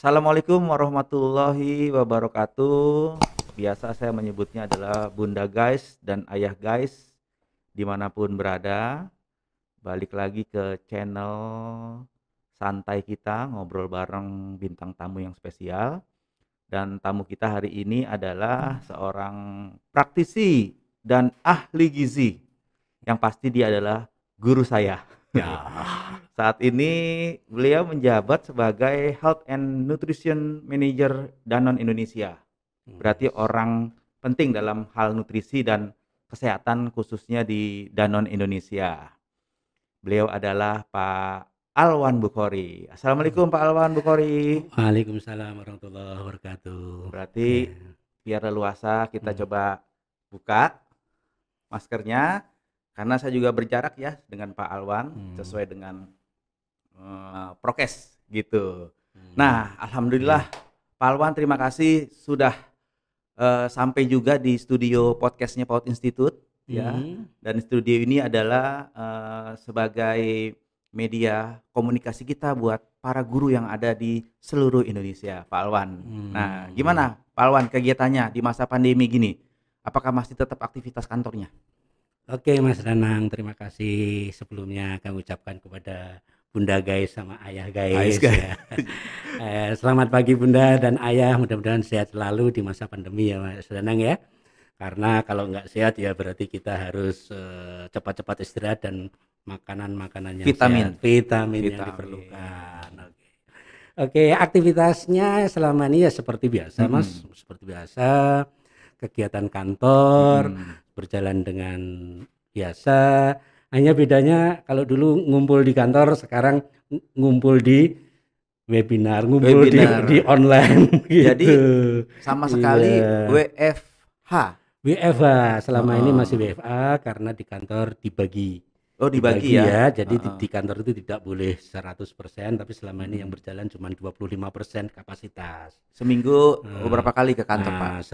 Assalamualaikum warahmatullahi wabarakatuh. Biasa saya menyebutnya adalah Bunda guys dan Ayah guys dimanapun berada. Balik lagi ke channel santai kita ngobrol bareng bintang tamu yang spesial. Dan tamu kita hari ini adalah seorang praktisi dan ahli gizi. Yang pasti dia adalah guru saya. Ya, Saat ini beliau menjabat sebagai Health and Nutrition Manager Danone Indonesia. Berarti orang penting dalam hal nutrisi dan kesehatan khususnya di Danone Indonesia. Beliau adalah Pak Alwan Bukhori. Assalamualaikum Pak Alwan Bukhori. Waalaikumsalam warahmatullahi wabarakatuh. Berarti Ya. biar leluasa kita Hmm. coba buka maskernya karena saya juga berjarak ya dengan Pak Alwan Hmm. sesuai dengan prokes gitu. Hmm. Nah, alhamdulillah Pak Alwan terima kasih sudah sampai juga di studio podcastnya PAUD Institute ya. Hmm. Dan studio ini adalah sebagai media komunikasi kita buat para guru yang ada di seluruh Indonesia, Pak Alwan. Nah, Hmm. gimana Pak Alwan kegiatannya di masa pandemi gini? Apakah masih tetap aktivitas kantornya? Oke Mas Danang, terima kasih sebelumnya kami ucapkan kepada Bunda guys sama Ayah guys Guys. ya. Selamat pagi Bunda dan Ayah, mudah-mudahan sehat selalu di masa pandemi ya Mas Danang ya. Karena kalau nggak sehat ya berarti kita harus cepat-cepat istirahat dan makanan-makanan yang Vitamin. sehat, vitamin yang Vitamin. diperlukan. Oke, aktivitasnya selama ini ya seperti biasa, Mas. Mm-mm. Seperti biasa, kegiatan kantor Mm-mm. berjalan dengan biasa. Hanya bedanya kalau dulu ngumpul di kantor, sekarang ngumpul di webinar, ngumpul Webinar. di online Jadi gitu. sama sekali Iya. WFH. WFA selama ini masih Heeh. WFA karena di kantor dibagi. Oh, dibagi ya. Ya, jadi Heeh. di kantor itu tidak boleh 100%, tapi selama ini yang Mm-mm. berjalan cuma 25% kapasitas. Seminggu Nah, berapa kali ke kantor, Pak?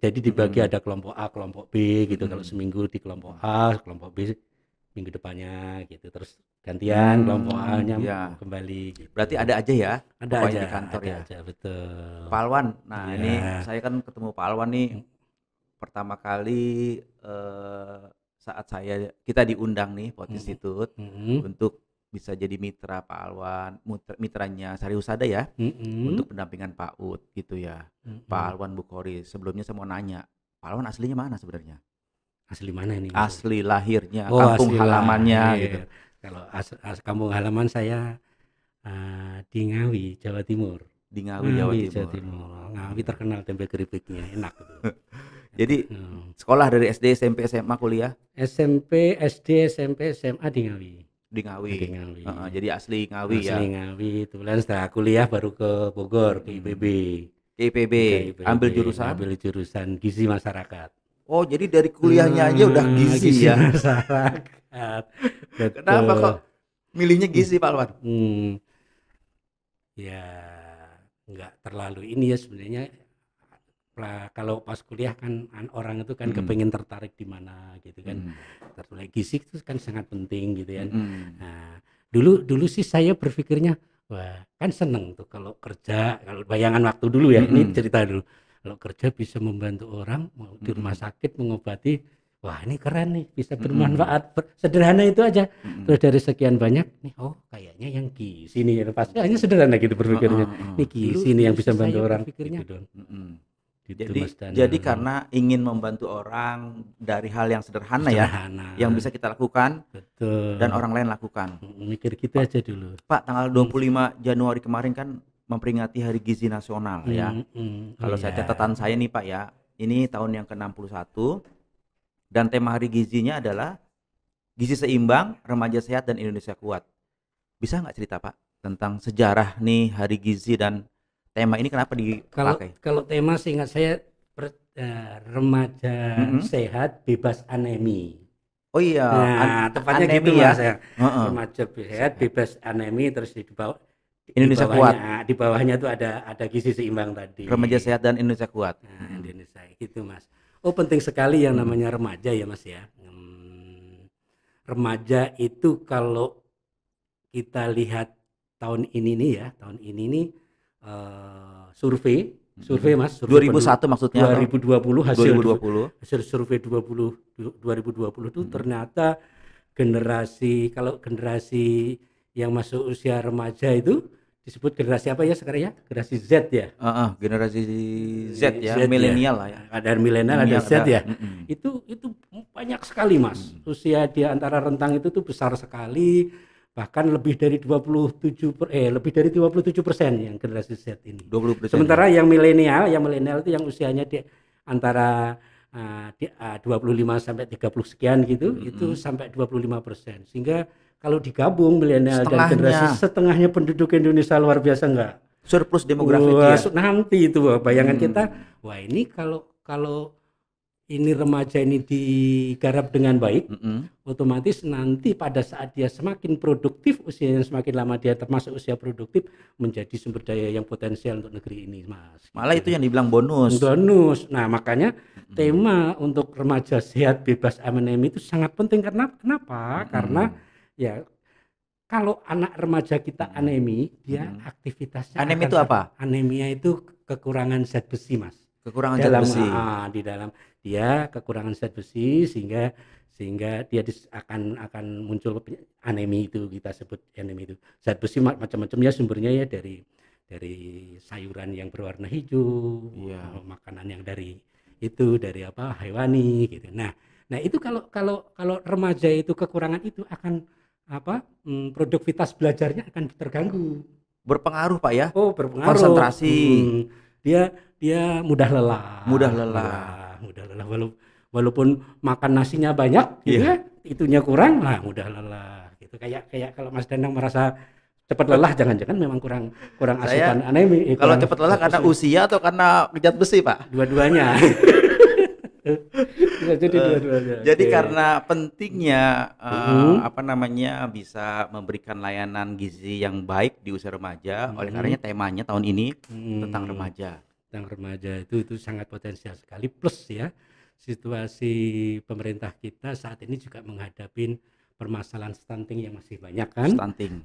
jadi dibagi Mm-mm. ada kelompok A, kelompok B gitu. Kalau Mm-mm. seminggu di kelompok A, kelompok B minggu depannya gitu. Terus gantian kelompok A-nya Ya. kembali gitu. Berarti ada aja ya, Ada pokoknya aja, di kantor ada ya. aja, betul. Pak Alwan, nah ini Ya. saya kan ketemu Pak Alwan nih pertama kali saat kita diundang nih PAUD Institute Mm-mm. untuk bisa jadi mitra Pak Alwan, mitranya Sari Husada ya, Mm-mm. untuk pendampingan PAUD gitu ya. Pak Mm-mm. Alwan Bukhori, sebelumnya saya mau nanya, Pak Alwan aslinya mana sebenarnya? Asli mana ini Mas? Asli lahirnya, Oh, kampung asli halamannya gitu. lahir. Kalau kampung halaman saya di Ngawi, Jawa Timur. Di Ngawi, Jawa Jawa Timur. Timur. Ngawi terkenal tempe keripiknya, enak itu. Jadi Hmm. sekolah dari SD, SMP, SMA, kuliah SMP, SD, SMP, SMA di Ngawi. di Ngawi. Di Ngawi. Jadi asli Ngawi ya. Asli Ngawi. Kemudian setelah kuliah baru ke Bogor, ke IPB. IPB, Ke IPB, ambil jurusan? ngambil jurusan gizi masyarakat. Oh, jadi dari kuliahnya aja udah gizi ya. Masyarakat. Kenapa Betul. kok milihnya gizi, Pak Alwan? Ya nggak terlalu ini ya sebenarnya. Kalau pas kuliah kan orang itu kan kepengen tertarik di mana gitu kan. Tertarik gizi itu kan sangat penting gitu kan. Nah, dulu sih saya berpikirnya wah kan seneng tuh kalau kerja, kalau bayangan waktu dulu ya, ini cerita dulu. Kalau kerja bisa membantu orang mau di rumah sakit mengobati, wah ini keren nih, bisa bermanfaat. Sederhana itu aja. Terus dari sekian banyak nih, oh kayaknya yang gizi nih, pasti hanya sederhana gitu berpikirnya. Ini gizi nih yang bisa bantu orang. Pikirnya gitu dong. Gitu, Jadi karena ingin membantu orang dari hal yang sederhana ya, yang bisa kita lakukan. Betul. Dan orang lain lakukan. Mikir gitu aja dulu. Pak, tanggal 25 Januari kemarin kan memperingati Hari Gizi Nasional ya. Kalau saya catatan saya nih Pak ya, ini tahun yang ke-61 dan tema Hari Gizinya adalah Gizi Seimbang, Remaja Sehat dan Indonesia Kuat. Bisa nggak cerita Pak tentang sejarah nih Hari Gizi dan tema ini kenapa dipakai? Kalau tema seingat saya remaja sehat bebas anemi. Oh iya, nah, tepatnya anemi gitu ya. Mas ya. Remaja sehat bebas anemi, terus di bawah Indonesia Kuat. Di bawahnya tuh ada gizi seimbang tadi. Remaja Sehat dan Indonesia Kuat. Nah, Indonesia gitu Mas. Oh penting sekali yang namanya remaja ya Mas ya. Remaja itu kalau kita lihat tahun ini nih survei Mas, survei 2001 maksudnya 2020 hasil 2020. hasil survei 2020 itu ternyata generasi yang masuk usia remaja itu disebut generasi apa ya sekarang ya? Generasi Z ya. Generasi Z ya, milenial lah ya. Ada milenial, ada Z ya. Itu banyak sekali Mas. Usia di antara rentang itu tuh besar sekali. Bahkan lebih dari 27% yang generasi Z ini. 20%. Sementara yang milenial itu yang usianya di antara 25 sampai 30 sekian gitu, itu sampai 25%. Sehingga kalau digabung milenial dan generasi setengahnya penduduk Indonesia, luar biasa enggak? Surplus demografis ya. Nanti itu bayangan kita, wah ini kalau ini remaja ini digarap dengan baik, otomatis nanti pada saat dia semakin produktif, usianya semakin lama dia termasuk usia produktif, menjadi sumber daya yang potensial untuk negeri ini, Mas. Malah itu yang dibilang bonus. Nah, makanya tema untuk remaja sehat bebas anemia itu sangat penting. Kenapa? Karena ya kalau anak remaja kita anemia, dia aktivitasnya anemia itu apa? Anemia itu kekurangan zat besi, Mas. Kekurangan zat besi. Di dalam dia kekurangan zat besi sehingga dia akan muncul anemia, itu kita sebut anemia itu. Zat besi macam-macam ya sumbernya ya dari sayuran yang berwarna hijau, makanan yang dari hewani gitu. Nah itu kalau remaja itu kekurangan itu akan produktivitas belajarnya akan terganggu. Berpengaruh Pak ya? Oh, berpengaruh. Konsentrasi. Dia mudah lelah. Walaupun makan nasinya banyak gitu ya, itunya kurang, mudah lelah gitu. Kayak kalau Mas Danang merasa cepat lelah, jangan-jangan memang kurang asupan anemia. Kalau cepat lelah karena usia atau karena zat besi, Pak? Dua-duanya. Jadi karena pentingnya bisa memberikan layanan gizi yang baik di usia remaja, oleh karenanya temanya tahun ini tentang remaja. Tentang remaja itu sangat potensial sekali, plus ya situasi pemerintah kita saat ini juga menghadapi permasalahan stunting yang masih banyak kan.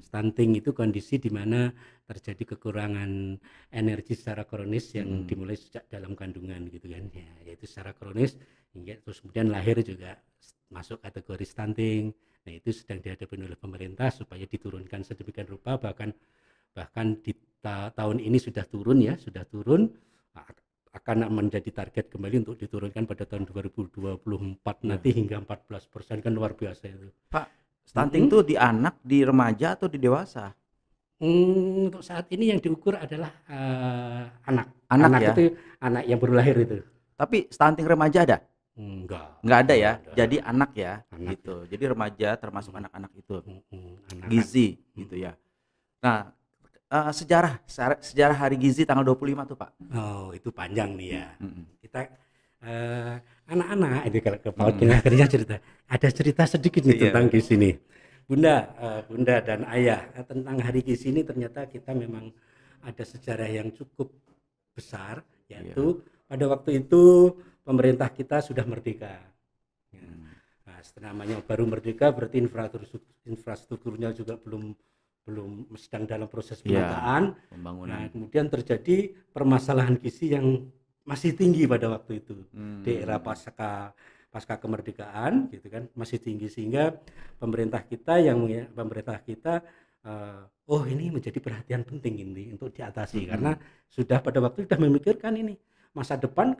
Stunting itu kondisi di mana terjadi kekurangan energi secara kronis yang dimulai sejak dalam kandungan gitu kan ya, yaitu secara kronis hingga terus kemudian lahir juga masuk kategori stunting. Nah itu sedang dihadapi oleh pemerintah supaya diturunkan sedemikian rupa, bahkan di tahun ini sudah turun akan menjadi target kembali untuk diturunkan pada tahun 2024 nanti hingga 14%, kan luar biasa itu. Pak, stunting itu di anak, di remaja atau di dewasa? Untuk saat ini yang diukur adalah anak ya? Itu anak yang baru lahir itu. Tapi stunting remaja ada? Enggak ada ya. Jadi anak ya, gitu. Jadi remaja termasuk anak-anak itu. Gizi gitu ya. Nah, sejarah Hari Gizi tanggal 25 tuh Pak. Oh, itu panjang nih ya. Kita anak-anak ini kalau akhirnya cerita. Ada cerita sedikit nih tentang gizi nih. Bunda dan ayah, tentang Hari Gizi ini ternyata kita memang ada sejarah yang cukup besar, yaitu pada waktu itu pemerintah kita sudah merdeka. Nah, namanya baru merdeka berarti infrastrukturnya juga belum sedang dalam proses penataan, pembangunan. Nah, kemudian terjadi permasalahan gizi yang masih tinggi pada waktu itu di era pasca kemerdekaan, gitu kan, masih tinggi, sehingga pemerintah kita ini menjadi perhatian penting ini untuk diatasi, karena sudah pada waktu sudah memikirkan ini masa depan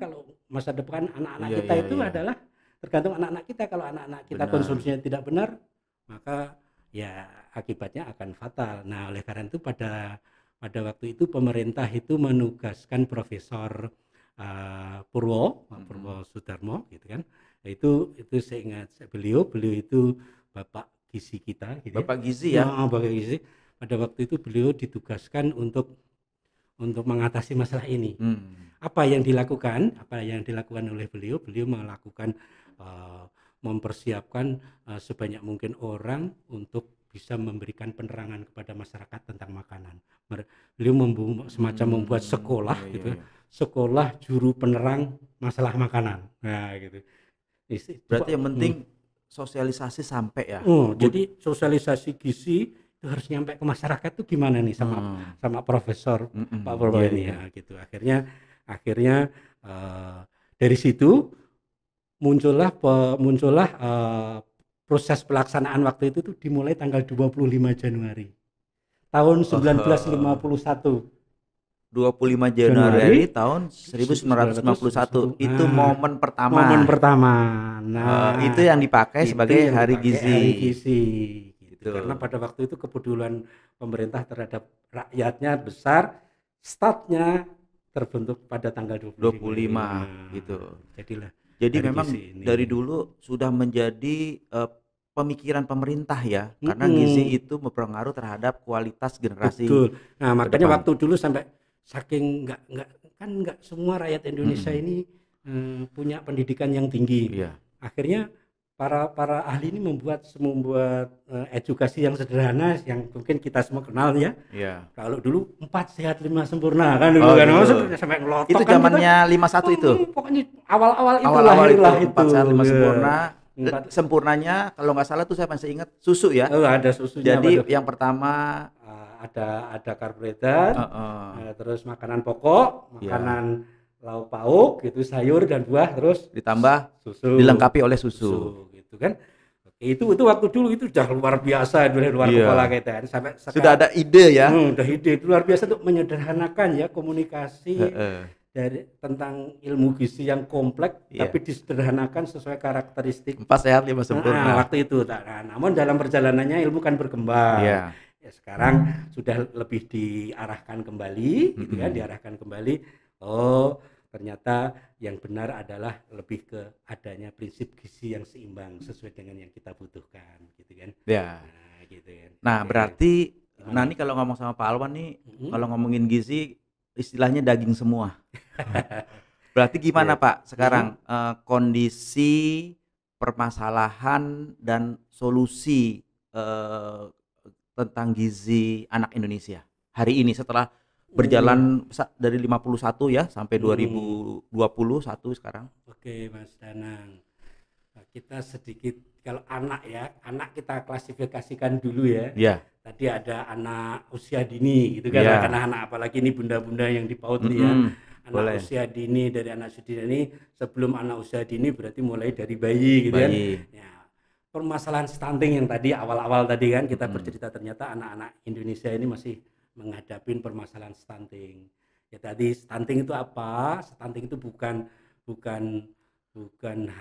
anak-anak kita itu adalah tergantung anak-anak kita. Kalau anak-anak kita konsumsinya tidak benar, maka ya akibatnya akan fatal. Nah, oleh karena itu pada waktu itu pemerintah itu menugaskan Profesor Purwo Sudarmo gitu kan. Itu saya ingat beliau itu Bapak Gizi kita gitu. Bapak Gizi ya. Bapak Gizi. Pada waktu itu beliau ditugaskan untuk mengatasi masalah ini. Apa yang dilakukan oleh beliau melakukan mempersiapkan sebanyak mungkin orang untuk bisa memberikan penerangan kepada masyarakat tentang makanan. Beliau membuat sekolah gitu, sekolah juru penerang masalah makanan. Nah, gitu. Berarti yang penting sosialisasi sampai ya. Jadi sosialisasi gizi itu harus nyampe ke masyarakat tuh gimana nih sama Profesor Pak Purwo Iya, ini iya. ya gitu. Akhirnya dari situ muncullah proses pelaksanaan waktu itu tuh dimulai tanggal 25 Januari tahun Oh, 1951. 25 Januari Januari tahun 1951 itu nah, momen momen pertama. pertama. Nah, Itu yang dipakai itu sebagai yang hari dipakai hari gizi. gizi gitu. Karena Gitu. pada waktu itu kepedulian pemerintah terhadap rakyatnya besar, startnya terbentuk pada tanggal 25 ini. 25 gitu. Nah, jadilah Jadi hari memang gizi ini. dari dulu sudah menjadi pemikiran pemerintah ya, karena gizi itu berpengaruh terhadap kualitas generasi Betul. Nah, ke makanya depan. waktu dulu sampai saking nggak semua rakyat Indonesia ini punya pendidikan yang tinggi. Iya. Akhirnya para ahli ini membuat edukasi yang sederhana yang mungkin kita semua kenal ya. Iya. Kalau dulu 4 sehat 5 sempurna kan dulu Oh kan. dulu. Maksudnya sampai ngelotok Itu kan kita. zamannya 51 itu. Pokoknya awal-awal itu Awal-awal itu lahirlah 4 sehat 5 Ya. sempurna. Empat- Sempurnanya kalau nggak salah tuh saya masih ingat susu ya. Oh, ada susunya Jadi yang pertama ada karbohidrat, uh, terus makanan pokok, ya, makanan lauk pauk gitu, sayur dan buah, terus ditambah susu. dilengkapi oleh susu. Gitu kan. Oke, itu waktu dulu itu udah luar biasa, luar Iya. kepala kita sampai Sudah ada ide ya. udah ide luar biasa untuk menyederhanakan ya komunikasi Heeh. dari tentang ilmu gizi yang kompleks Iya. tapi disederhanakan sesuai karakteristik 4 sehat 5 sempurna. waktu itu. Nah, namun dalam perjalanannya ilmu kan berkembang. Iya. Ya, sekarang sudah lebih diarahkan kembali, gitu kan, diarahkan kembali. Oh, ternyata yang benar adalah lebih ke adanya prinsip gizi yang seimbang sesuai dengan yang kita butuhkan, gitu kan. Ya. Nah, gitu kan. Nah, Oke. berarti Gimana? nah ini kalau ngomong sama Pak Alwan nih, kalau ngomongin gizi istilahnya daging semua. Berarti gimana Iya. Pak sekarang kondisi permasalahan dan solusi tentang gizi anak Indonesia hari ini setelah berjalan dari 51 ya sampai 2021 sekarang? Oke, Mas Danang. Nah, kita sedikit kalau anak kita klasifikasikan dulu ya. Iya. Tadi ada anak usia dini gitu kan, karena anak apalagi ini bunda-bunda yang dipaut nih ya. Anak usia dini, dari anak usia dini, sebelum anak usia dini berarti mulai dari bayi gitu kan. Ya, permasalahan stunting yang tadi awal-awal tadi kan kita bercerita, ternyata anak-anak Indonesia ini masih menghadapi permasalahan stunting. Ya tadi stunting itu apa? Stunting itu bukan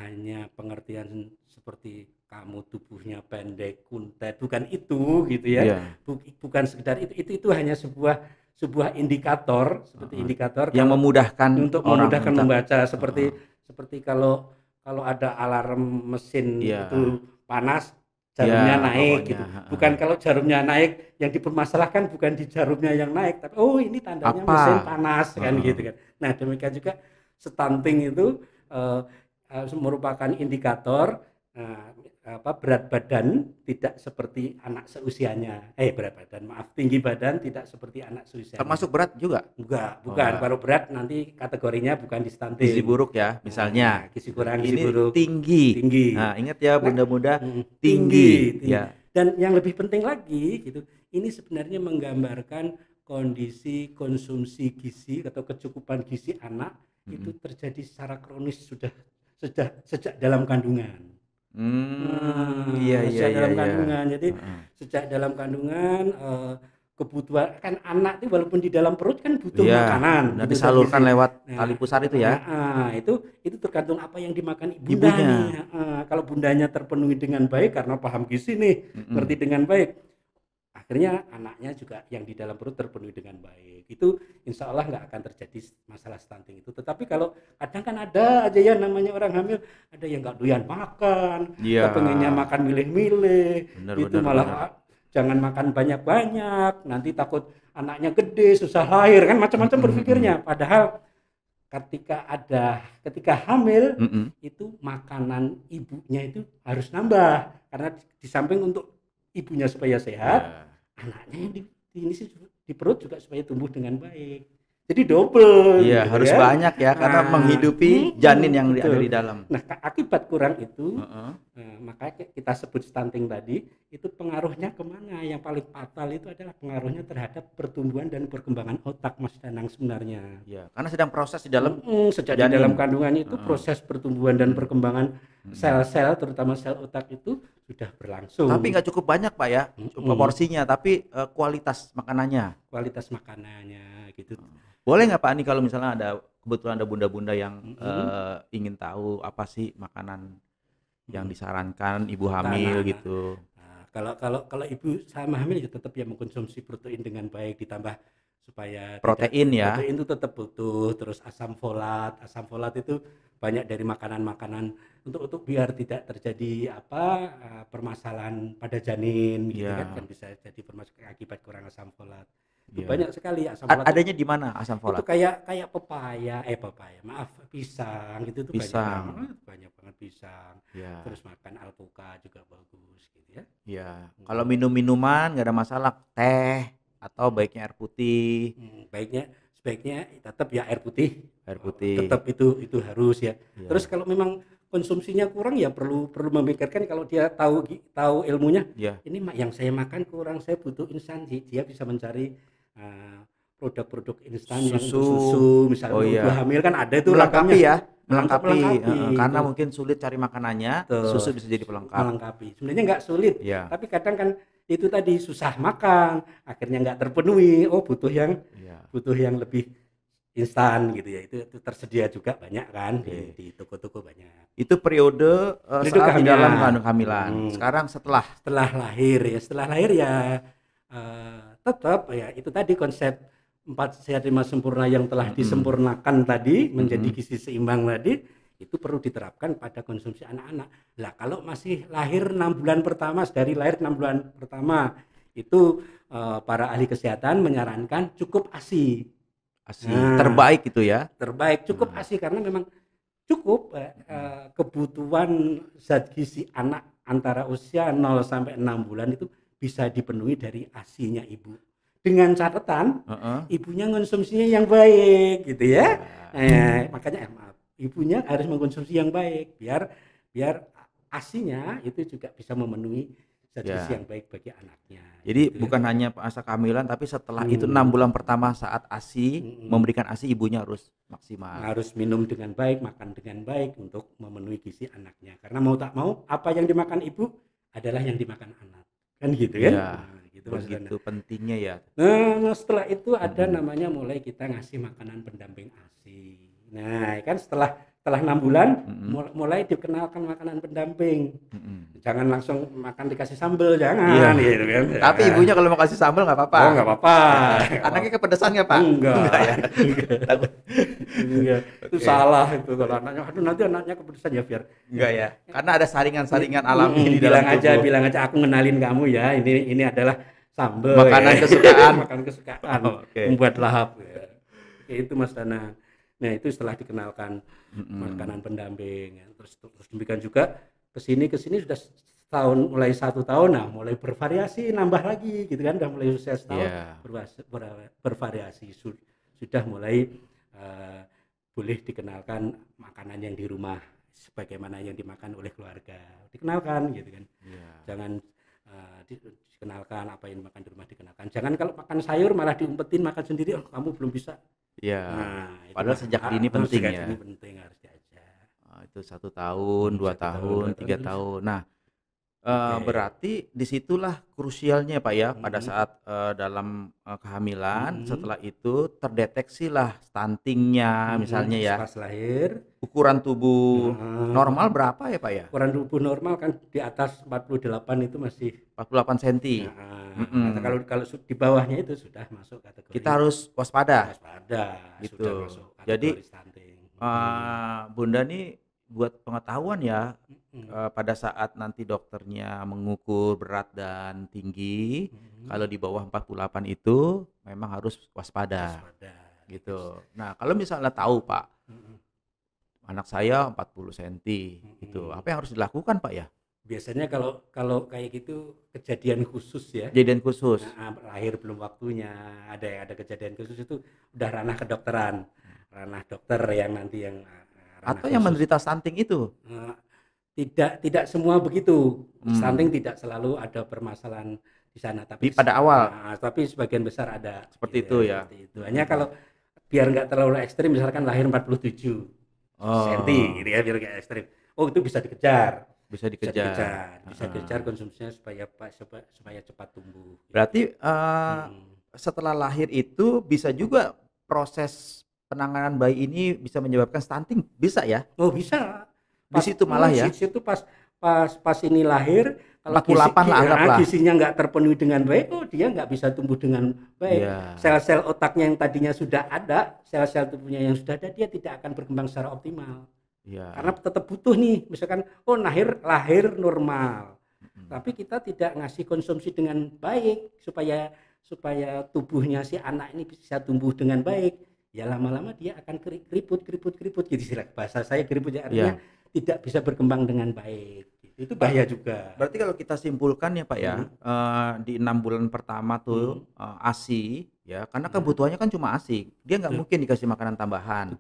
hanya pengertian seperti kamu tubuhnya pendek, kuntet, bukan itu gitu ya. Bukan sekedar itu hanya sebuah indikator, seperti indikator yang memudahkan untuk orang memudahkan membaca, seperti kalau ada alarm mesin itu panas, jarumnya naik gitu. Bukan kalau jarumnya naik, yang dipermasalahkan bukan di jarumnya yang naik, tapi ini tandanya mesin panas kan gitu kan. Nah, demikian juga stunting itu merupakan indikator berat badan tidak seperti anak seusianya. Tinggi badan tidak seperti anak seusianya. Termasuk berat juga? Bukan. Kalau berat nanti kategorinya bukan di stunting. Gizi buruk ya, misalnya. Gizi kurang, gizi buruk. Tinggi. Nah, ingat ya bunda-bunda, tinggi. Ya. Dan yang lebih penting lagi gitu, ini sebenarnya menggambarkan kondisi konsumsi gizi atau kecukupan gizi anak itu terjadi secara kronis sudah sejak dalam kandungan. Kandungan. Jadi sejak dalam kandungan kebutuhan kan anak itu walaupun di dalam perut kan butuh makanan, dan disalurkan lewat tali pusar itu ya. Itu tergantung apa yang dimakan ibundanya. Kalau bundanya terpenuhi dengan baik karena paham gizi nih, ngerti dengan baik, akhirnya anaknya juga yang di dalam perut terpenuhi dengan baik. Itu insya Allah nggak akan terjadi masalah stunting itu. Tetapi kalau kadang kan ada aja ya namanya orang hamil, ada yang nggak doyan makan, kepengennya makan milih-milih, gitu malah jangan makan banyak-banyak, nanti takut anaknya gede, susah lahir, kan macam-macam berpikirnya. Padahal ketika hamil itu makanan ibunya itu harus nambah, karena di samping untuk ibunya supaya sehat, anaknya yang di perut juga supaya tumbuh dengan baik. Jadi double Iya, gitu harus ya. banyak ya karena menghidupi janin yang ada di Betul. dalam. Nah, akibat kurang itu, Heeh. makanya kita sebut stunting tadi, itu pengaruhnya kemana? Yang paling fatal itu adalah pengaruhnya terhadap pertumbuhan dan perkembangan otak, Mas Danang, sebenarnya. Iya, karena sedang proses di dalam Sejak di dalam janin. kandungan itu Heeh. proses pertumbuhan dan perkembangan Mhm. sel-sel, terutama sel otak itu sudah Tapi berlangsung. nggak cukup banyak Pak ya, porsinya, tapi kualitas makanannya. Kualitas makanannya gitu. Boleh nggak Pak nih kalau misalnya kebetulan ada bunda-bunda yang Mhm. ingin tahu apa sih makanan yang disarankan ibu Untuk hamil anak-anak. gitu? Nah, kalau ibu sama hamil ya tetap ya mengkonsumsi protein dengan baik, ditambah supaya tidak Protein ya. protein itu tetap butuh, terus asam folat. Asam folat itu banyak dari makanan-makanan untuk biar tidak terjadi permasalahan pada janin gitu kan, Iya, kan bisa jadi permasalahan akibat kurang asam folat. Itu iya. banyak sekali asam folat itu. Adanya di mana asam Itu folat? kayak kayak pepaya, maaf, pisang gitu tuh Pisang. banyak banget pisang. Iya, Terus makan alpukat juga bagus gitu ya. iya. Kalau minum-minuman nggak ada masalah, teh atau baiknya air putih. Baiknya sebaiknya tetap ya air putih, Air putih. tetap itu harus ya. Terus Iya, kalau memang konsumsinya kurang ya perlu perlu memikirkan kalau dia tahu tahu ilmunya, iya. ini yang saya makan kurang, saya butuh instan, dia bisa mencari eh, produk-produk instan yang untuk Susu. susu, misalnya Oh untuk ibu iya. hamil kan ada itu Melengkapi ragamnya. ya, melengkapi, Melengkapi karena itu. mungkin sulit cari makanannya, Betul, susu bisa jadi pelengkap. melengkapi. Sebenarnya nggak sulit, Iya, tapi kadang kan itu tadi susah makan, akhirnya nggak terpenuhi. Oh, iya. butuh yang lebih instan gitu ya. Itu tersedia juga banyak kan Oke. di toko-toko banyak. Itu periode, Periode saat di dalam kehamilan. kehamilan. Sekarang setelah. Setelah lahir ya tetap ya itu tadi konsep 4 sehat 5 sempurna yang telah Mhm, disempurnakan tadi menjadi mhm. gizi seimbang tadi itu perlu diterapkan pada konsumsi anak-anak. Lah kalau masih lahir 6 bulan pertama, dari lahir 6 bulan pertama itu para ahli kesehatan menyarankan cukup ASI. ASI Nah, terbaik itu ya? terbaik cukup Nah, ASI karena memang cukup mhm. kebutuhan zat gizi anak antara usia 0 sampai 6 bulan itu bisa dipenuhi dari ASI-nya ibu. Dengan catatan Heeh. ibunya konsumsinya yang baik gitu ya. Iya, Makanya maaf, ibunya harus mengkonsumsi yang baik biar biar ASI-nya itu juga bisa memenuhi zat gizi iya. yang baik bagi anaknya Jadi gitu ya. bukan hanya masa kehamilan, tapi setelah itu 6 Hmm, bulan pertama saat ASI, hmm. memberikan ASI ibunya harus maksimal. Harus minum dengan baik, makan dengan baik untuk memenuhi gizi anaknya. Karena mau tak mau, apa yang dimakan ibu adalah yang dimakan anak. Kan gitu kan? Iya, Nah, gitu Mas Rana. begitu pentingnya ya. Setelah itu ada Mhm, namanya mulai kita ngasih makanan pendamping ASI. Nah, kan setelah 6 bulan mhm, mulai dikenalkan makanan pendamping. mhm. Jangan langsung makan dikasih sambel, Iya, jangan gitu kan. tapi Jangan. ibunya kalau mau kasih sambal nggak apa-apa? Oh, nggak apa-apa. Heeh. Nggak Anaknya apa-apa. kepedesan nggak, Pak? Enggak Enggak, ya? enggak. Takut. Iya, itu Oke, salah itu kalau anaknya, aduh nanti anaknya kepedesan ya biar enggak ya? Karena ada saringan-saringan alami di dalam tubuh. bilang aja aku ngenalin kamu ya, ini adalah sambel Makanan ya. kesukaan. Makanan kesukaan, Oh, oke. membuat lahap ya. Kayak itu Mas Dana. Nah, itu setelah dikenalkan Mhm. makanan pendamping ya. Terus demikian juga ke sini sudah setahun, mulai 1 tahun, nah mulai bervariasi, nambah lagi gitu kan, udah mulai usia setahun Iya, bervariasi, sudah mulai eh, boleh dikenalkan makanan yang di rumah sebagaimana yang dimakan oleh keluarga, dikenalkan gitu kan. iya, Jangan dikenalkan apa yang dimakan di rumah, dikenalkan. Jangan kalau makan sayur malah diumpetin makan sendiri, oh kamu belum bisa. iya. Nah, itu Padahal sejak dini penting sejak ya. dini penting harus diajak. Itu 1 tahun, dua 1 tahun, 2 tahun, tahun tiga terus. tahun. Nah, Oke. berarti disitulah krusialnya Pak ya, pada Mm-mm. saat, dalam, kehamilan, Mm-mm. setelah itu terdeteksilah stunting-nya misalnya ya, Pas lahir, ukuran tubuh normal heeh, berapa ya Pak ya? ukuran tubuh normal kan di atas 48 itu masih, 48 senti. atau Mhm. kalau kalau di bawahnya itu sudah masuk Kita kategori harus waspada, waspada, sudah gitu. masuk Jadi, kategori stunting. Bunda nih buat pengetahuan ya, Mhm. pada saat nanti dokternya mengukur berat dan tinggi, Mhm. kalau di bawah 48 itu memang harus waspada, Waspada gitu. gitu. Nah, kalau misalnya tahu Pak, Mhm. anak saya 40 senti, gitu, Mhm. apa yang harus dilakukan Pak ya? Biasanya kalau kalau kayak gitu kejadian khusus ya. Kejadian khusus. Lahir belum waktunya, ada kejadian khusus itu udah ranah kedokteran, ranah dokter yang nanti yang ranah Atau yang khusus. menderita stunting itu? Tidak semua begitu. Stunting Hmm. tidak selalu ada permasalahan di sana, Pada awal tapi sebagian besar ada. seperti Gitu itu ya, ya. seperti itu. Hanya kalau biar nggak terlalu ekstrim, misalkan lahir 47 Oh, senti gitu ya, biar nggak ekstrim. Oh, itu bisa dikejar. bisa dikejar. Bisa dikejar konsumsinya supaya cepat tumbuh. Berarti Mm-mm. setelah lahir itu bisa juga proses penanganan bayi ini bisa menyebabkan stunting, bisa ya? Oh bisa. Di situ malah ya? Di situ pas ini lahir, kalau 48 lah anggaplah. gizinya nggak terpenuhi dengan baik, oh dia nggak bisa tumbuh dengan baik. Iya. Sel-sel otaknya yang tadinya sudah ada, sel-sel tubuhnya yang sudah ada, dia tidak akan berkembang secara optimal. Iya. Karena tetap butuh nih, misalkan oh lahir normal, tapi kita tidak ngasih konsumsi dengan baik supaya tubuhnya si anak ini bisa tumbuh dengan baik, ya lama-lama dia akan keriput gitu, istilah bahasa saya keriput ya, artinya tidak bisa berkembang dengan baik. Itu bahaya juga. Berarti kalau kita simpulkan ya Pak ya, di 6 bulan pertama tuh ASI ya, karena kebutuhannya kan cuma ASI, dia nggak mungkin dikasih makanan tambahan.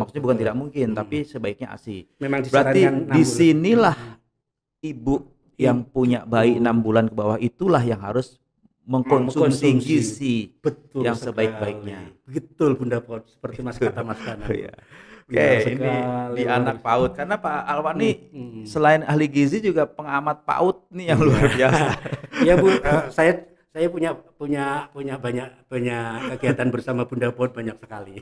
Maksudnya bukan tidak mungkin, tapi sebaiknya ASI. Memang berarti disarankan 6 di bulan. sinilah ibu yang punya bayi 6 bulan ke bawah itulah yang harus mengkonsumsi gizi betul yang sebaik-baiknya. Betul Bunda Pot, seperti kata Mas Kana. Oke, ini di anak PAUD karena Pak Alwan nih selain ahli gizi juga pengamat PAUD nih yang luar biasa. Ya Bu, saya punya banyak kegiatan bersama Bunda Pot banyak sekali.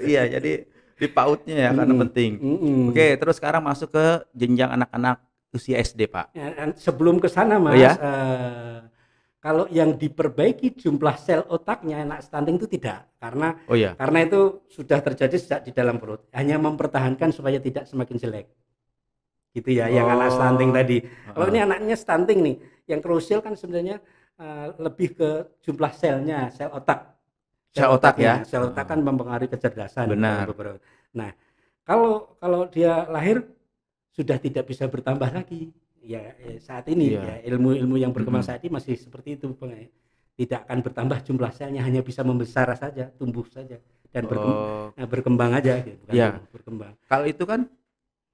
Iya, jadi di PAUD-nya ya karena penting. Oke, terus sekarang masuk ke jenjang anak-anak usia SD, Pak. Ya, sebelum ke sana Mas, kalau yang diperbaiki jumlah sel otaknya anak stunting itu tidak, karena itu sudah terjadi sejak di dalam perut, hanya mempertahankan supaya tidak semakin jelek gitu ya. Yang anak stunting tadi, kalau ini anaknya stunting nih, yang krusial kan sebenarnya lebih ke jumlah selnya, sel otak ya, sel otak kan mempengaruhi kecerdasan. Benar. Nah, kalau dia lahir sudah tidak bisa bertambah lagi. Ya saat ini ya ilmu yang berkembang saat ini masih seperti itu, tidak akan bertambah jumlah selnya, hanya bisa membesar saja, tumbuh saja dan berkembang aja gitu, bukan berkembang. Kalau itu kan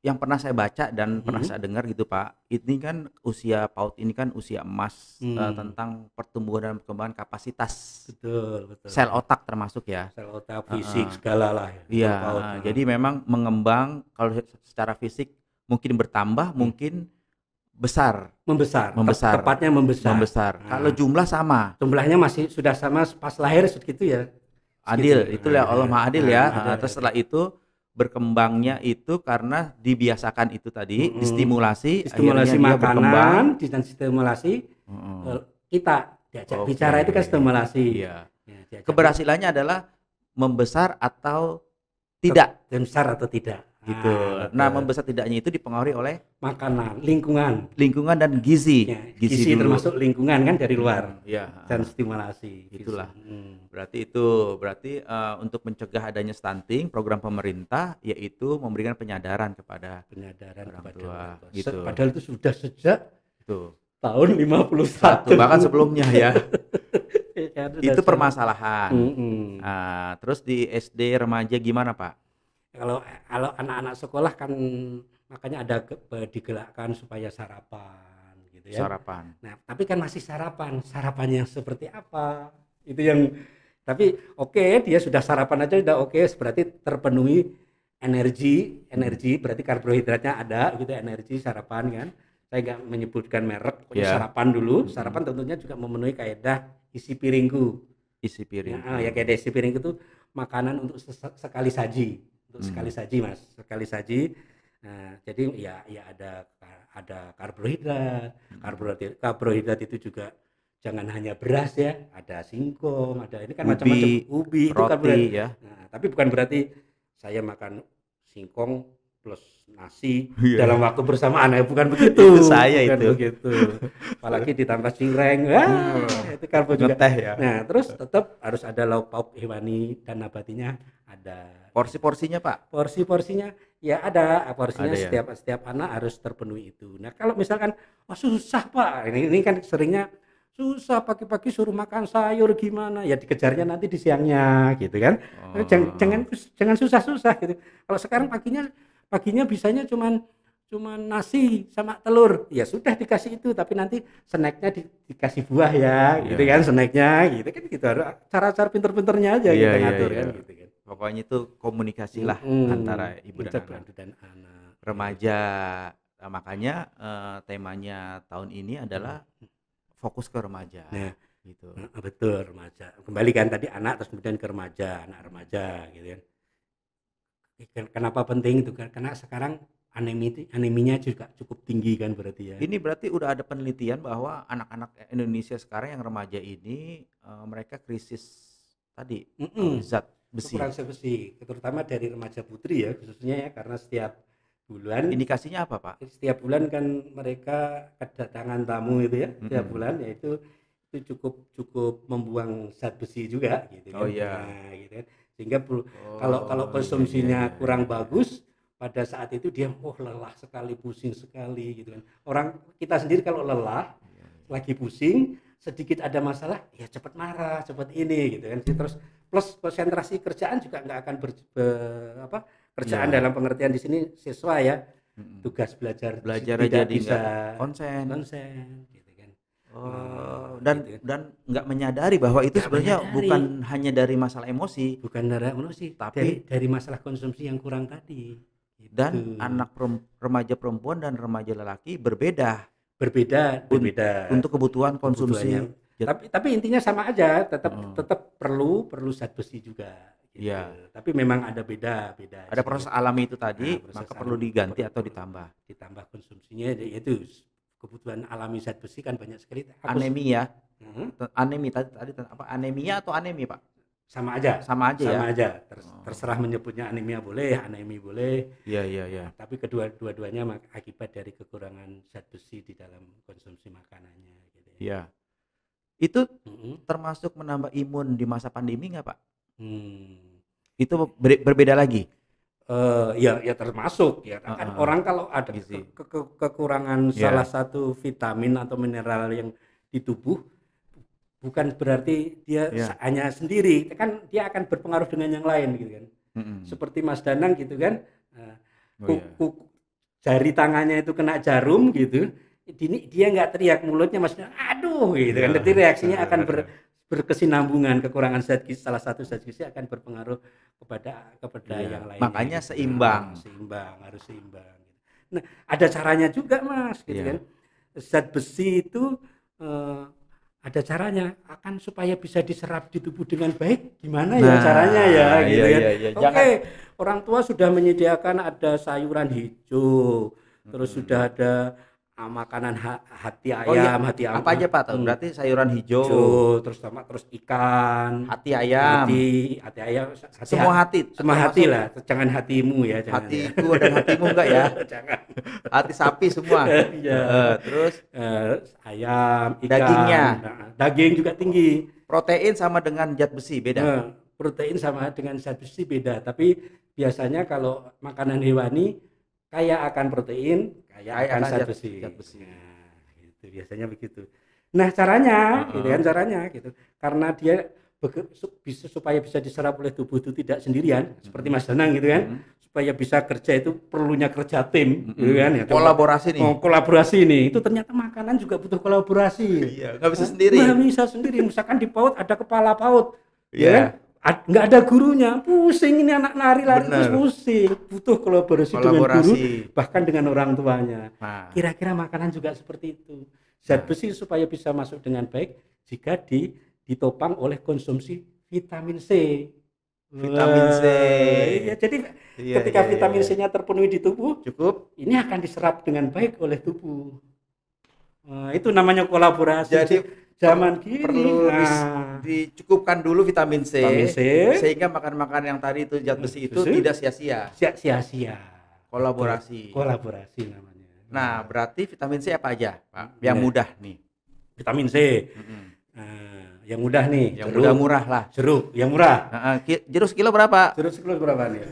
yang pernah saya baca dan pernah saya dengar gitu Pak, ini kan usia PAUD ini kan usia emas tentang pertumbuhan dan perkembangan kapasitas. Betul. Sel otak termasuk ya. Sel otak, fisik segala lah. Iya. Jadi memang mengembang kalau secara fisik mungkin bertambah, mungkin membesar. Tepatnya membesar. Kalau jumlah sama. Jumlahnya masih sudah sama pas lahir segitu ya. Adil, itulah Allah Maha Adil ya. Terus setelah itu berkembangnya itu karena dibiasakan itu tadi, distimulasi makanan, dan stimulasi kita diajak bicara itu kan stimulasi. Iya. Keberhasilannya adalah membesar atau tidak. Membesar atau tidak. Gitu. Nah, membesar tidaknya itu dipengaruhi oleh makanan, lingkungan dan gizi. Gizi termasuk lingkungan kan dari luar. Dan stimulasi. Itulah. Berarti untuk mencegah adanya stunting, program pemerintah yaitu memberikan penyadaran kepada orang tua. Gitu. Padahal itu sudah sejak tahun 51. Bahkan sebelumnya ya. Itu permasalahan. Nah, terus di SD remaja gimana Pak? Kalau anak-anak sekolah kan makanya ada digerakkan supaya sarapan gitu ya. Sarapan. Nah, tapi kan masih sarapan yang seperti apa? Itu yang tapi dia sudah sarapan aja udah berarti terpenuhi energi berarti karbohidratnya ada gitu, energi sarapan kan. Saya nggak menyebutkan merek, pokoknya sarapan dulu. Sarapan tentunya juga memenuhi kaidah isi piringku. Isi piring. Ya kayak isi piring itu makanan untuk sekali saji. Sekali saji. Nah, jadi ya ada karbohidrat itu juga jangan hanya beras ya, ada singkong, ada ini kan macam-macam, ubi itu karbohidrat ya. Nah, tapi bukan berarti saya makan singkong plus nasi dalam waktu bersamaan, bukan begitu. Begitu. Apalagi ditambah cireng, itu karbo juga. Ngeteh ya. Nah, terus tetap harus ada lauk pauk hewani dan nabatinya ada Porsi-porsinya Pak? porsinya ya ada porsinya, Ada ya? setiap anak harus terpenuhi itu. Nah kalau misalkan susah Pak, ini kan seringnya susah pagi-pagi suruh makan sayur gimana ya, dikejarnya nanti di siangnya gitu kan. Jangan Oh. jangan susah-susah gitu. Kalau sekarang paginya bisanya cuman nasi sama telur, ya sudah dikasih itu, tapi nanti snacknya dikasih buah ya gitu Iya. kan, snacknya gitu kan, gitu. Harus cara-cara pinter-pinternya aja Iya kita iya ngatur iya. kan gitu kan. Pokoknya itu komunikasilah antara ibu dan Untuk anak. bantu dan anak gitu. Remaja, makanya, temanya tahun ini Mhm. adalah fokus ke remaja, Nah, gitu. betul remaja. Kembali kan tadi anak terus kemudian ke remaja, anak remaja gitu kan. Kenapa penting itu kan? Karena sekarang aneminya juga cukup tinggi kan berarti ya. Ini berarti udah ada penelitian bahwa anak-anak Indonesia sekarang yang remaja ini, mereka krisis tadi, Mhm. zat besi. Kekurangan zat besi, terutama dari remaja putri ya khususnya ya, karena bulan Indikasinya apa, Pak? setiap bulan kan mereka kedatangan tamu itu ya, setiap Mhm. bulan, yaitu itu cukup cukup membuang zat besi juga gitu Oh kan. iya. Nah, gitu kan. Sehingga kalau Oh, iya iya konsumsinya iya iya kurang iya. bagus, pada saat itu dia lelah sekali, pusing sekali gitu kan. Orang kita sendiri kalau lelah, Iya iya. lagi pusing, sedikit ada masalah, ya cepat marah, cepat ini gitu kan. Terus plus konsentrasi kerjaan juga nggak akan kerjaan Iya. dalam pengertian di sini siswa ya, Mhm. tugas belajar Belajarnya tidak jadi bisa nggak konsen. konsen gitu kan. Oh, Gitu kan. dan nggak menyadari bahwa itu Nggak sebenarnya menyadari, bukan hanya dari masalah emosi, bukan dari emosi, tapi dari masalah konsumsi yang kurang tadi. dan Gitu. remaja perempuan dan remaja lelaki berbeda un Berbeda untuk kebutuhan kebutuhannya. konsumsi zat. Tapi intinya sama aja, tetap Heeh. tetap perlu zat besi juga Iya, gitu. Tapi memang ada beda ada sedikit. proses alami itu Nah, tadi, proses maka perlu alami diganti atau ditambah. ditambah konsumsinya yaitu kebutuhan alami zat besi kan banyak sekali. Anemia, Mhm. anemi tadi tadi apa, anemia atau anemi, Pak? Sama aja, Sama aja ya? Oh, terserah menyebutnya anemia boleh, anemi boleh. iya iya iya. Tapi dua-duanya akibat dari kekurangan zat besi di dalam konsumsi makanannya gitu ya. Iya. Itu Mhm. termasuk menambah imun di masa pandemi nggak, Pak? Hmm. Itu berbeda lagi? Ya termasuk ya kan Heeh, orang kalau ada gizi. kekurangan salah Iya, satu vitamin atau mineral yang di tubuh, bukan berarti dia iya. hanya sendiri, kan dia akan berpengaruh dengan yang lain gitu kan. Mhm. Seperti Mas Danang gitu kan, Oh iya. jari tangannya itu kena jarum gitu, ini dia nggak teriak, mulutnya maksudnya aduh gitu kan, Iya, nanti reaksinya heeh akan heeh. berkesinambungan, kekurangan zat gizi, salah satu zat gizi akan berpengaruh kepada Iya, yang lainnya makanya gitu. seimbang. Seimbang, harus seimbang gitu. Nah, ada caranya juga Mas gitu kan. Iya. Zat besi itu eh, ada caranya, akan supaya bisa diserap di tubuh dengan baik, gimana ya caranya ya Nah, gitu iya kan. iya iya, Oke, jangan orang tua sudah menyediakan ada sayuran hijau, terus mhm. sudah ada makanan hati Oh iya, ayam, apa aja, Pak, tuh? Berarti sayuran hijau, hijau, terus terus ikan, hati ayam, hati ayam, semua hati semua hati termasuk lah, jangan hatimu ya, jangan ya. hatiku dan hatimu enggak ya? Jangan. Hati sapi semua? Iya. Heeh, terus Ayam, ikan, dagingnya, nah, daging juga tinggi. protein sama dengan zat besi, beda? Protein sama dengan zat besi beda, tapi biasanya kalau makanan hewani kaya akan protein, kaya Kayak akan akan zat zat besi. besi. Nah, itu biasanya begitu. Nah, caranya, gitu Heeh, kan caranya, gitu. Karena dia supaya bisa diserap oleh tubuh itu tidak sendirian, seperti mhm Mas Danang gitu kan, mhm supaya bisa kerja itu perlunya kerja tim, gitu kan mhm, ya. Contoh, kolaborasi nih. kolaborasi nih, itu ternyata makanan juga butuh kolaborasi. Iya, nggak bisa sendiri. Nggak bisa sendiri, misalkan di PAUD ada kepala PAUD, ya kan? Iya, Nggak ada gurunya, pusing ini anak nari lari terus bener, pusing, butuh kolaborasi dengan guru, kolaborasi. bahkan dengan orang tuanya. Nah Kira-kira makanan juga seperti itu. Zat nah, besi supaya bisa masuk dengan baik jika ditopang oleh konsumsi vitamin C. vitamin C. Wah, iya, jadi Iya ketika iya iya vitamin iya. C-nya terpenuhi di tubuh, Cukup? ini akan diserap dengan baik oleh tubuh. Itu namanya kolaborasi Jadi zaman kini. perlu Nah, dicukupkan dulu vitamin C, vitamin C, sehingga makan-makan yang tadi itu zat besi itu besi, tidak sia-sia. sia-sia. Betul. Kolaborasi. Kolaborasi namanya. Nah, berarti vitamin C apa aja, Pak? Yang Nah, mudah nih. vitamin C. Mhm. Nah, yang mudah nih, Yang jeruk, mudah murah lah. jeruk yang murah. Jeruk sekilo berapa? Jeruk sekilo berapa nih?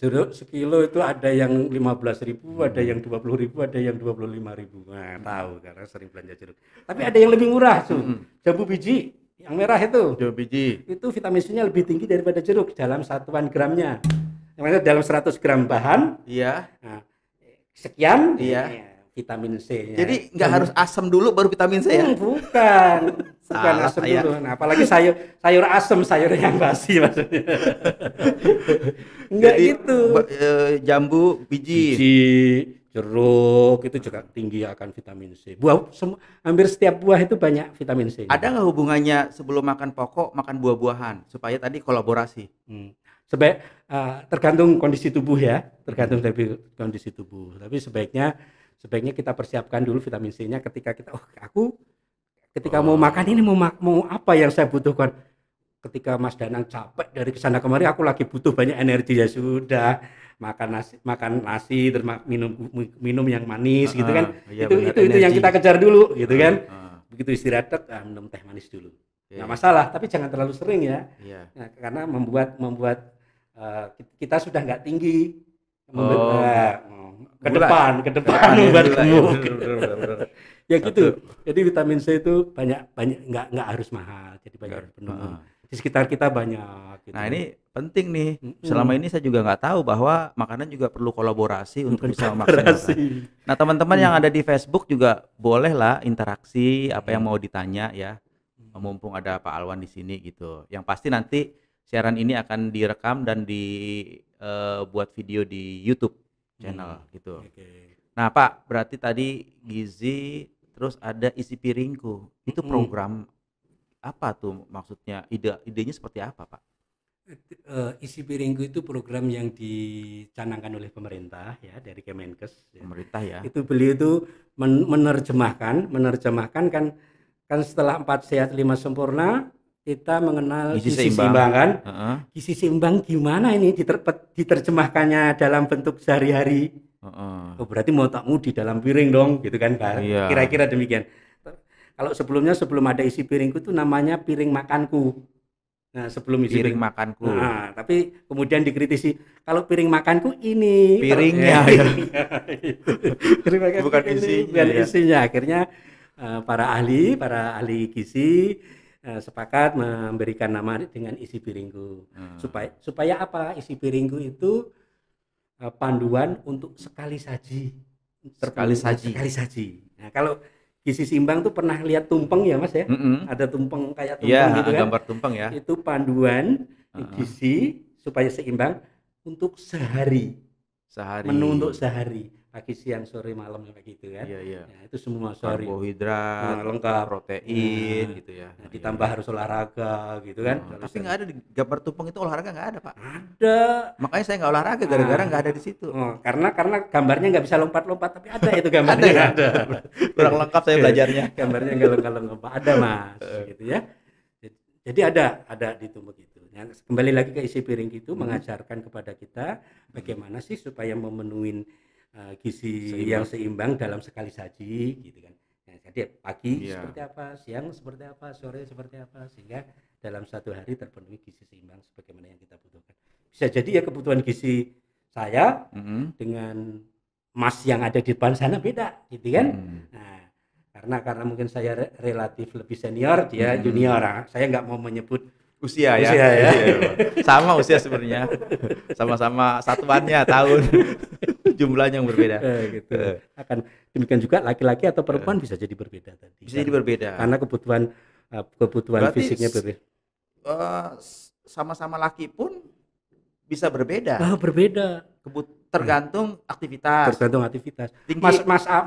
Jeruk sekilo itu ada yang 15.000, ada yang 20.000, ada yang 25.000. Nah, tahu karena sering belanja jeruk. Tapi ada yang lebih murah tuh, jambu biji yang merah itu. Jambu biji. Itu vitamin C-nya lebih tinggi daripada jeruk dalam satuan gramnya. Yang dalam 100 gram bahan, Iya. nah, sekian, Iya. vitamin C-nya. Jadi nggak harus asam dulu baru vitamin C ya? Bukan. Bukan Salah asam saya. dulu. Nah, apalagi sayur asam, sayur yang basi maksudnya. Enggak Jadi, gitu. jambu biji. Biji, jeruk itu juga tinggi akan vitamin C. Hampir setiap buah itu banyak vitamin C. Ada nggak hubungannya sebelum makan pokok makan buah-buahan supaya tadi kolaborasi? Tergantung kondisi tubuh ya, tergantung dari kondisi tubuh. Tapi sebaiknya kita persiapkan dulu vitamin C-nya ketika kita ketika mau makan ini mau apa yang saya butuhkan. Ketika Mas Danang capek dari kesana kemari, aku lagi butuh banyak energi, ya sudah makan nasi terus minum yang manis gitu kan. Iya, itu yang kita kejar dulu gitu kan. Begitu istirahat minum teh manis dulu. Nggak masalah, tapi jangan terlalu sering ya. Nah, karena membuat kita sudah nggak tinggi. Ke depan membuat gemuk. Ya gitu. Jadi vitamin C itu banyak nggak harus mahal, jadi banyak penemu di sekitar kita banyak gitu. Nah, ini penting nih. Selama ini saya juga nggak tahu bahwa makanan juga perlu kolaborasi untuk bisa memaksimalkan. Nah, teman-teman yang ada di Facebook juga bolehlah interaksi apa yang mau ditanya ya. Mumpung ada Pak Alwan di sini gitu. Yang pasti nanti siaran ini akan direkam dan dibuat video di YouTube channel gitu. Nah, Pak, berarti tadi gizi terus ada isi piringku. Itu program apa tuh maksudnya? Idenya seperti apa, Pak? Isi piringku itu program yang dicanangkan oleh pemerintah ya, dari Kemenkes. Pemerintah ya. Itu beliau itu menerjemahkan kan setelah 4 sehat 5 sempurna kita mengenal gizi seimbang kan. Gizi seimbang gimana ini diterjemahkannya dalam bentuk sehari-hari. Berarti mau takmu di dalam piring dong gitu kan, Pak. Iya. Kira-kira demikian. Kalau sebelum ada isi piringku itu namanya piring makanku. Nah, sebelum isi piring makanku. Nah, tapi kemudian dikritisi kalau piring makanku ini piringnya bukan isinya. Isinya. Akhirnya para ahli gizi sepakat memberikan nama dengan isi piringku. Supaya apa? Isi piringku itu panduan untuk sekali saji. Sekali saji. Nah, kalau gizi seimbang tuh pernah lihat tumpeng ya, Mas ya? Ada tumpeng kayak tumpeng gitu kan. Gambar tumpeng ya. Itu panduan gizi supaya seimbang untuk sehari. Menu untuk sehari. Pagi, siang, sore, malam kayak gitu kan. Iya. Nah, itu semua sorry. Karbohidrat, lengkap, protein gitu ya. Ditambah harus olahraga gitu kan. Tapi nggak ada di gambar tumpeng itu olahraga nggak ada, Pak. Ada. Makanya saya nggak olahraga gara-gara nggak ada di situ. Karena gambarnya nggak bisa lompat-lompat, tapi ada itu gambarnya. ada. Kurang lengkap saya belajarnya. Gambarnya nggak lompat, ada Mas, gitu ya. Jadi ada di tumpeng itu. Nah, kembali lagi ke isi piring itu mengajarkan kepada kita bagaimana sih supaya memenuhi gizi yang seimbang dalam sekali saji gitu kan. Nah, jadi pagi seperti apa, siang seperti apa, sore seperti apa, sehingga dalam satu hari terpenuhi gizi seimbang sebagaimana yang kita butuhkan. Bisa jadi ya kebutuhan gizi saya dengan Mas yang ada di depan sana beda gitu kan. Nah, karena mungkin saya relatif lebih senior, dia junior. Saya nggak mau menyebut usia ya. Sama usia sebenarnya. Sama-sama satuannya tahun. Jumlahnya yang berbeda. Gitu. Akan demikian juga laki-laki atau perempuan bisa jadi berbeda tadi. Bisa jadi berbeda. Karena kebutuhan berarti, fisiknya berbeda. Sama-sama laki pun bisa berbeda. Berbeda. Tergantung aktivitas.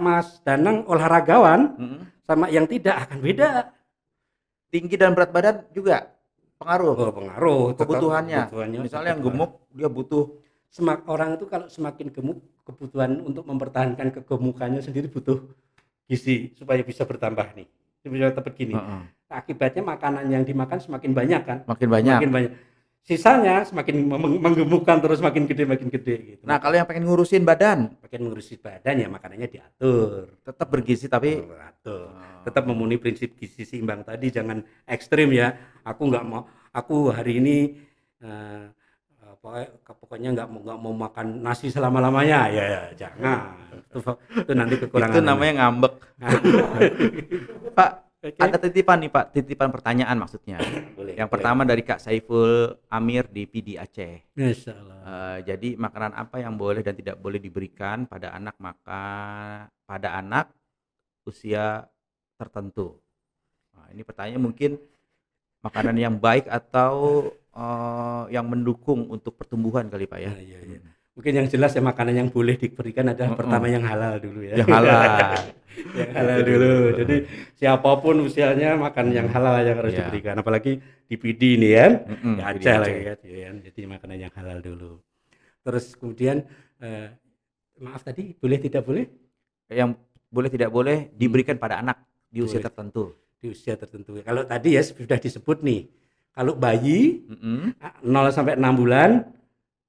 Mas Danang olahragawan sama yang tidak akan beda. Tinggi dan berat badan juga pengaruh. Pengaruh. Kebutuhannya. Misalnya yang gemuk dia butuh. Orang itu kalau semakin gemuk, kebutuhan untuk mempertahankan kegemukannya sendiri butuh gizi supaya bisa bertambah nih. Bisa tetap begini. Akibatnya makanan yang dimakan semakin banyak kan? Makin banyak. sisanya semakin menggemukkan terus makin gede gitu. Nah, kalau yang pengen ngurusin badan, Makin ngurusin badan ya makanannya diatur. tetap bergizi tapi Tetap memenuhi prinsip gizi seimbang tadi, jangan ekstrim ya. Aku nggak mau, aku hari ini pokoknya nggak mau makan nasi selama-lamanya ya, jangan. Itu nanti kekurangan. itu namanya ngambek. Pak, Oke. ada titipan nih Pak, titipan pertanyaan maksudnya. Boleh, Yang boleh. pertama dari Kak Saiful Amir di PD Aceh. Masya Allah. Jadi makanan apa yang boleh dan tidak boleh diberikan pada anak usia tertentu? Nah, ini pertanyaan mungkin makanan yang baik atau yang mendukung untuk pertumbuhan kali Pak ya? Iya. Mungkin yang jelas ya makanan yang boleh diberikan adalah pertama yang halal dulu ya. Yang halal. Yang halal dulu. Jadi siapapun usianya makan yang halal yang harus diberikan. Apalagi di PD ini kan, di Aceh lagi kan. Jadi makanan yang halal dulu. Terus kemudian maaf tadi boleh tidak boleh? Yang boleh tidak boleh diberikan pada anak di usia tertentu. Di usia tertentu. Kalau tadi ya sudah disebut nih. Kalau bayi 0 sampai 6 bulan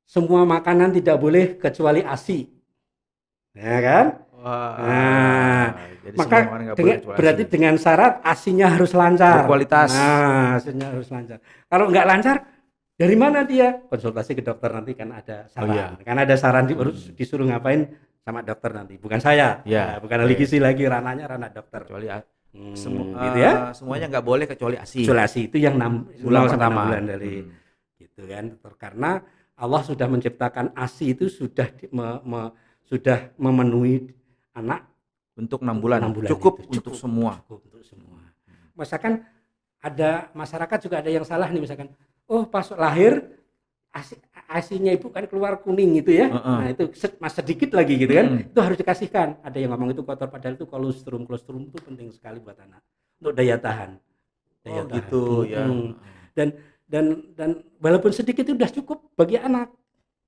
semua makanan tidak boleh kecuali ASI. Ya kan? Wah. Jadi Maka berarti dengan syarat ASI-nya harus lancar. Berkualitas. Nah, ASI-nya harus lancar. Kalau nggak lancar, dari mana dia? Konsultasi ke dokter nanti kan ada saran. Kan ada saran disuruh ngapain sama dokter nanti. Bukan saya. Ya. Bukan ahli gizi lagi, ranahnya ranah dokter. Kecuali gitu ya. Semuanya nggak boleh kecuali ASI. Kecuali ASI itu yang 6 bulan pertama. Bulan dari gitu kan. Karena Allah sudah menciptakan ASI itu sudah sudah memenuhi anak untuk 6 bulan. Cukup untuk semua. Misalkan ada masyarakat juga ada yang salah nih, misalkan pas lahir ASI-nya ibu kan keluar kuning gitu ya. Nah itu mas sedikit lagi gitu kan. Itu harus dikasihkan. Ada yang ngomong itu kotor, padahal itu kolostrum itu penting sekali buat anak untuk daya tahan. Gitu ya. Dan walaupun sedikit itu sudah cukup bagi anak.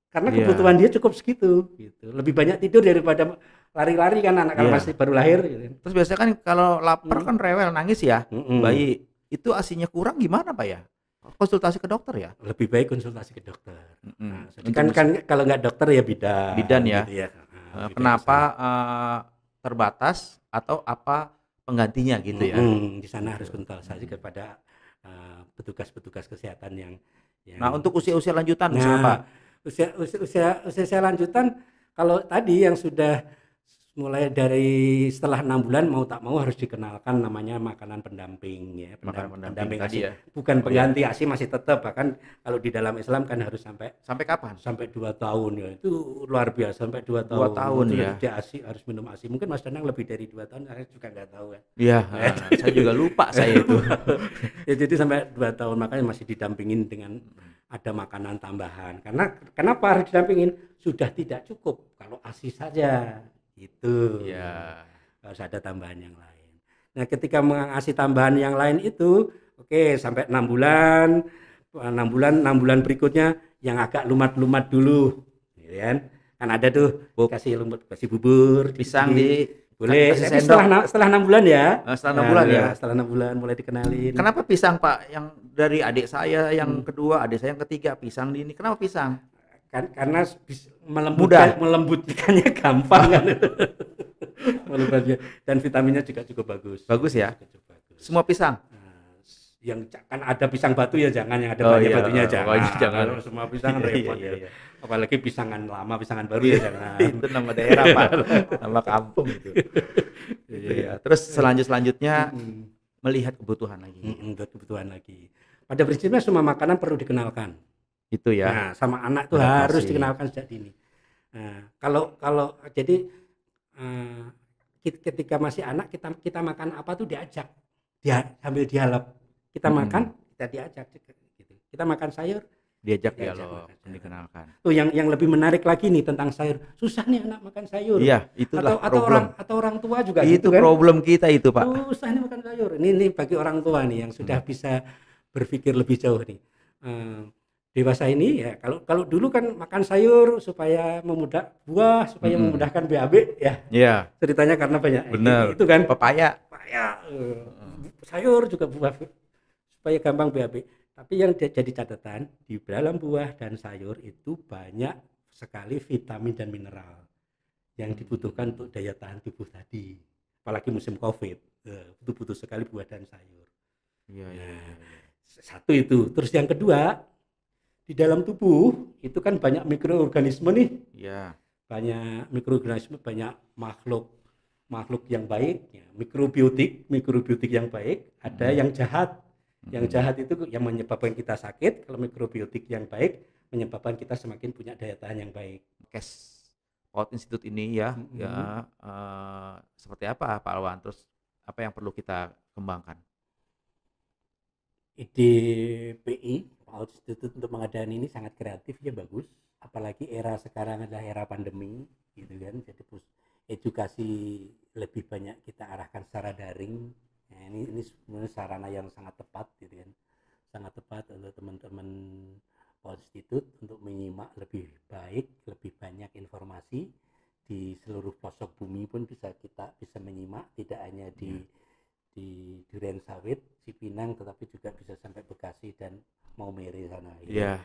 Karena kebutuhan dia cukup segitu gitu. Lebih banyak tidur daripada lari-lari kan anak kalau masih baru lahir gitu. Terus biasanya kan kalau lapar kan rewel nangis ya. Bayi itu ASI-nya kurang gimana Pak ya? Konsultasi ke dokter ya? Lebih baik konsultasi ke dokter. Kan kalau nggak dokter ya bidan ya. Gitu ya. Kenapa terbatas atau apa penggantinya gitu ya? Di sana harus konsultasi kepada petugas-petugas kesehatan yang Nah, untuk usia-usia lanjutan misalnya Pak. Usia lanjutan kalau tadi yang sudah mulai dari setelah 6 bulan mau tak mau harus dikenalkan namanya makanan pendamping ya. Pendamping ASI. Ya? Bukan pengganti ASI masih tetap, bahkan kalau di dalam Islam kan harus sampai kapan? Sampai 2 tahun ya. Itu luar biasa sampai 2 tahun. 2 tahun ya. Dia ASI harus minum ASI. Mungkin Mas Danang lebih dari 2 tahun, saya juga nggak tahu ya. Iya, saya juga lupa saya itu. Ya jadi sampai 2 tahun makanya masih didampingin dengan ada makanan tambahan. Karena kenapa harus didampingin? Sudah tidak cukup kalau ASI saja. Itu ya harus ada tambahan yang lain. Nah ketika mengasih tambahan yang lain itu sampai 6 bulan berikutnya yang agak lumat dulu gitu kan ada tuh kasih bubur pisang boleh setelah 6 bulan ya. Setelah 6 bulan mulai dikenalin. Kenapa pisang Pak? Yang dari adik saya yang kedua, adik saya yang ketiga pisang ini. Kenapa pisang? Karena melembutkannya gampang kan. Dan vitaminnya juga cukup bagus. Bagus ya. Semua pisang. Yang kan ada pisang batu ya jangan, yang ada banyak batunya jangan. Semua pisang repot ya. Apalagi pisangan lama, pisangan baru ya jangan. Itu nama daerah Pak. Nama kampung itu. Terus selanjutnya melihat kebutuhan lagi. Pada prinsipnya semua makanan perlu dikenalkan. Itu ya. Nah, sama anak tuh harus dikenalkan sejak dini. Nah, kalau jadi ketika masih anak kita makan apa tuh diajak. Sambil dialog. Kita makan, kita diajak gitu. Kita makan sayur, diajak dikenalkan. Tuh yang lebih menarik lagi nih tentang sayur. Susah nih anak makan sayur. Iya, itulah problem. Atau orang tua juga itu gitu kan. Problem kita itu, Pak. Susah nih makan sayur. Ini bagi orang tua nih yang sudah bisa berpikir lebih jauh nih. Dewasa ini ya kalau dulu kan makan sayur supaya buah supaya memudahkan BAB ya. Iya. Ceritanya karena banyak itu kan pepaya. Sayur juga buah supaya gampang BAB. Tapi yang jadi catatan di dalam buah dan sayur itu banyak sekali vitamin dan mineral yang dibutuhkan untuk daya tahan tubuh tadi. Apalagi musim COVID, itu butuh sekali buah dan sayur. Iya, iya, Nah, iya. satu itu. Terus yang kedua, di dalam tubuh itu kan banyak mikroorganisme nih. Iya. Banyak mikroorganisme, banyak makhluk yang baik, ya. Mikrobiotik yang baik, ada yang jahat. Yang jahat itu yang menyebabkan kita sakit. Kalau mikrobiotik yang baik menyebabkan kita semakin punya daya tahan yang baik. Kes PAUD Institute ini ya, ya seperti apa Pak Alwan? Terus apa yang perlu kita kembangkan? Ide PI PAUD Institute untuk mengadakan ini sangat kreatif ya, bagus. Apalagi era sekarang adalah era pandemi, gitu kan. Jadi edukasi lebih banyak kita arahkan secara daring. Nah, ini sebenarnya sarana yang sangat tepat, gitu kan. Sangat tepat untuk teman-teman PAUD Institute untuk menyimak lebih baik, lebih banyak informasi di seluruh pelosok bumi pun kita bisa menyimak, tidak hanya di Duren Sawit, Cipinang, tetapi juga bisa sampai Bekasi dan Maumere sana. Iya.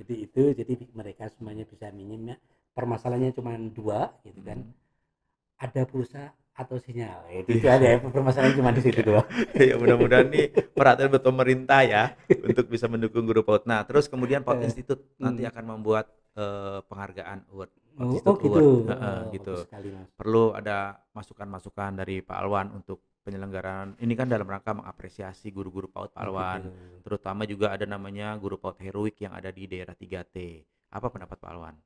Gitu. Jadi mereka semuanya bisa menyimak. Permasalahannya cuma dua, gitu kan. Ada pulsa atau sinyal. Itu ada permasalahan cuma di situ doang. Ya mudah-mudahan nih perhatian buat pemerintah ya untuk bisa mendukung guru PAUD. Nah, terus kemudian PAUD Institute nanti akan membuat penghargaan award. Gitu. Gitu. Sekali, Mas. Perlu ada masukan-masukan dari Pak Alwan untuk penyelenggaraan ini kan dalam rangka mengapresiasi guru-guru PAUD Pak Alwan. Terutama juga ada namanya guru PAUD Heroik yang ada di daerah 3T. Apa pendapat Pak Alwan?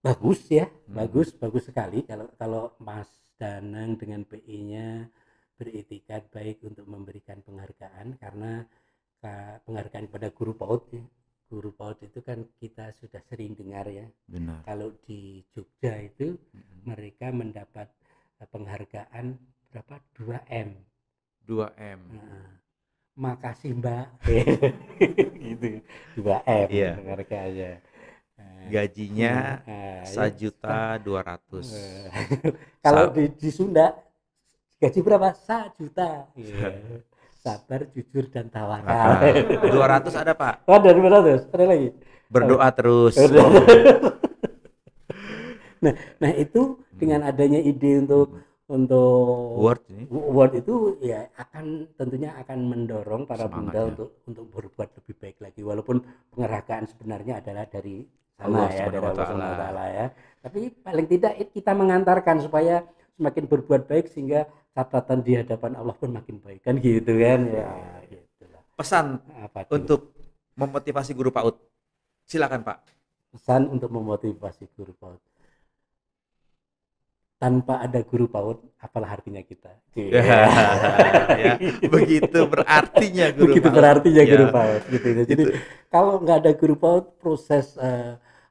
Bagus ya, bagus sekali kalau Mas Danang dengan PI-nya beretikat baik untuk memberikan penghargaan, karena penghargaan pada guru PAUD ya. Guru PAUD itu kan kita sudah sering dengar ya. Benar. Kalau di Jogja itu mereka mendapat penghargaan berapa? 2M. 2M. Makasih Mbak. Gitu. 2M Iya. mereka aja. Gajinya 1.200.000. Kalau di Sunda gaji berapa? 1 juta. Sabar, jujur, dan tawakal. 200 ada Pak? Oh, dari 200 ada lagi. Berdoa terus. Nah itu dengan adanya ide untuk Word itu ya tentunya akan mendorong para bunda untuk berbuat lebih baik lagi, walaupun penghargaan sebenarnya adalah dari sana ya, dari Allah SWT ya. Tapi paling tidak kita mengantarkan supaya semakin berbuat baik sehingga catatan di hadapan Allah pun makin baik kan, gitu kan ya. Gitulah. Pesan untuk memotivasi guru PAUD, silakan Pak. Pesan untuk memotivasi guru PAUD, tanpa ada guru PAUD apalah artinya kita. Ya, begitu berartinya guru PAUD gitu. Jadi kalau nggak ada guru PAUD, proses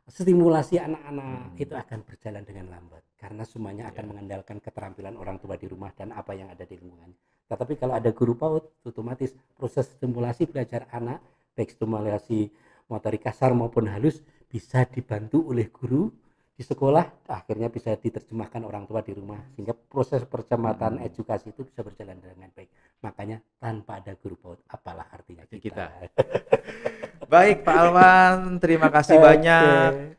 stimulasi anak-anak itu akan berjalan dengan lambat, karena semuanya akan mengandalkan keterampilan orang tua di rumah dan apa yang ada di lingkungan. Tetapi kalau ada guru PAUD, otomatis proses stimulasi belajar anak, baik stimulasi motorik kasar maupun halus, bisa dibantu oleh guru di sekolah, akhirnya bisa diterjemahkan orang tua di rumah, sehingga proses percepatan edukasi itu bisa berjalan dengan baik. Makanya tanpa ada guru PAUD apalah artinya kita. Baik Pak Alwan, terima kasih banyak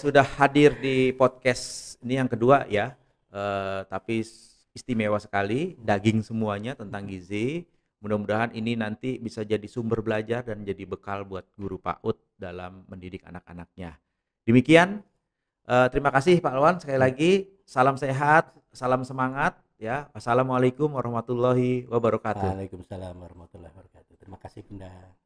sudah hadir di podcast ini yang kedua ya, tapi istimewa sekali, daging semuanya tentang gizi. Mudah-mudahan ini nanti bisa jadi sumber belajar dan jadi bekal buat guru PAUD dalam mendidik anak-anaknya. Demikian, terima kasih Pak Alwan sekali lagi. Salam sehat, salam semangat ya. Wassalamualaikum warahmatullahi wabarakatuh. Waalaikumsalam warahmatullahi wabarakatuh. Terima kasih Bunda.